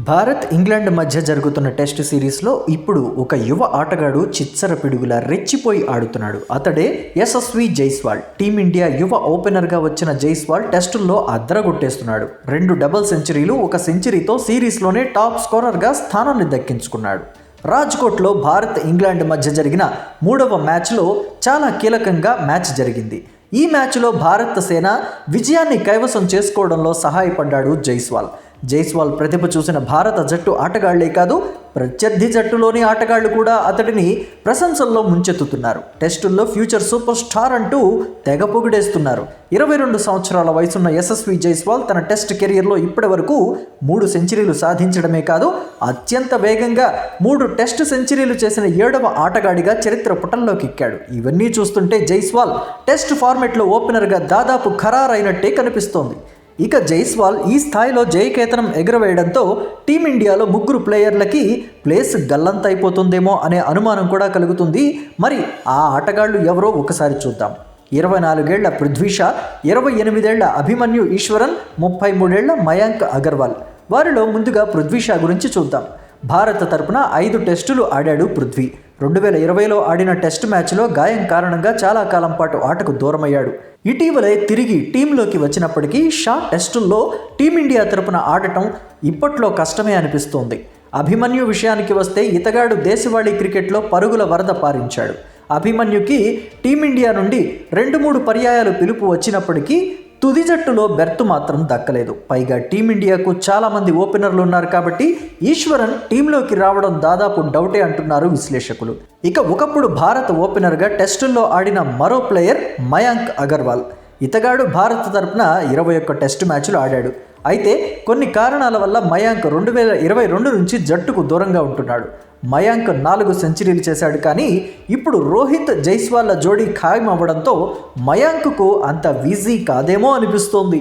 Bharat England మధ్య జరుగుతున్న test సిరీస్లో ఇప్పుడు ఒక యువ ఆటగాడు చిచ్చర పిడుగులా రెచ్చిపోయి ఆడుతున్నాడు. అతడే యశస్వి జైస్వాల్. టీమిండియా యువ ఓపెనర్గా వచ్చిన జైస్వాల్ టెస్టుల్లో అద్దరగొట్టేస్తున్నాడు. 2 డబుల్ సెంచరీలు, 1 సెంచరీతో సిరీస్లోనే టాప్ స్కోరర్గా స్థానాన్ని దక్కించుకున్నాడు. రాజ్కోట్లో భారత్ ఇంగ్లాండ్ మధ్య జరిగిన 3వ మ్యాచ్లో చాలా కీలకంగా మ్యాచ్ జరిగింది. ఈ మ్యాచ్లో భారత సేన విజయాన్ని కైవసం చేసుకోవడంలో సహాయపడ్డాడు జైస్వాల్. జైస్వాల్ ప్రతిభ చూసిన భారత జట్టు ఆటగాళ్లే కాదు, ప్రత్యర్థి జట్టులోని ఆటగాళ్లు కూడా అతడిని ప్రశంసల్లో ముంచెత్తుతున్నారు. టెస్టుల్లో ఫ్యూచర్ సూపర్ స్టార్ అంటూ తెగ పొగిడేస్తున్నారు. 22 సంవత్సరాల వయసున్న యశస్వి జైస్వాల్ తన టెస్ట్ కెరియర్లో ఇప్పటివరకు 3 సెంచరీలు సాధించడమే కాదు, అత్యంత వేగంగా 3 టెస్ట్ సెంచరీలు చేసిన 7వ ఆటగాడిగా చరిత్ర పుటల్లోకి ఎక్కాడు. ఇవన్నీ చూస్తుంటే జైస్వాల్ టెస్ట్ ఫార్మెట్లో ఓపెనర్గా దాదాపు ఖరారైనట్టే కనిపిస్తోంది. ఇక జైస్వాల్ ఈ స్థాయిలో జయకేతనం ఎగురవేయడంతో టీమిండియాలో 3 ప్లేయర్లకి ప్లేస్ గల్లంతైపోతుందేమో అనే అనుమానం కూడా కలుగుతుంది. మరి ఆ ఆటగాళ్లు ఎవరో ఒకసారి చూద్దాం. 24 ఏళ్ల పృథ్వీ షా, 28 ఏళ్ల అభిమన్యు ఈశ్వరన్, 33 ఏళ్ల మయాంక్ అగర్వాల్. వారిలో ముందుగా పృథ్వీ షా గురించి చూద్దాం. భారత తరపున 5 టెస్టులు ఆడాడు పృథ్వీ. 2020లో ఆడిన టెస్ట్ మ్యాచ్లో గాయం కారణంగా చాలా కాలం పాటు ఆటకు దూరమయ్యాడు. ఇటీవలే తిరిగి టీంలోకి వచ్చినప్పటికీ షా టెస్టుల్లో టీమిండియా తరపున ఆడటం ఇప్పట్లో కష్టమే అనిపిస్తోంది. అభిమన్యు విషయానికి వస్తే ఇతగాడు దేశవాళీ క్రికెట్లో పరుగుల వరద పారించాడు. అభిమన్యుకి టీమిండియా నుండి 2-3 పర్యాయాలు పిలుపు వచ్చినప్పటికీ తుది జట్టులో బెర్తు మాత్రం దక్కలేదు. పైగా టీమిండియాకు చాలామంది ఓపెనర్లు ఉన్నారు కాబట్టి ఈశ్వరన్ టీంలోకి రావడం దాదాపు డౌటే అంటున్నారు విశ్లేషకులు. ఇక ఒకప్పుడు భారత ఓపెనర్గా టెస్టుల్లో ఆడిన మరో ప్లేయర్ మయాంక్ అగర్వాల్. ఇతగాడు భారత తరపున 21 టెస్టు మ్యాచ్లు ఆడాడు. అయితే కొన్ని కారణాల వల్ల మయాంక్ 2022 నుంచి జట్టుకు దూరంగా ఉంటున్నాడు. మయాంక్ 4 సెంచరీలు చేశాడు. కానీ ఇప్పుడు రోహిత్ జైస్వాల్ల జోడీ ఖాయం అవ్వడంతో మయాంక్కు అంత ఈజీ కాదేమో అనిపిస్తోంది.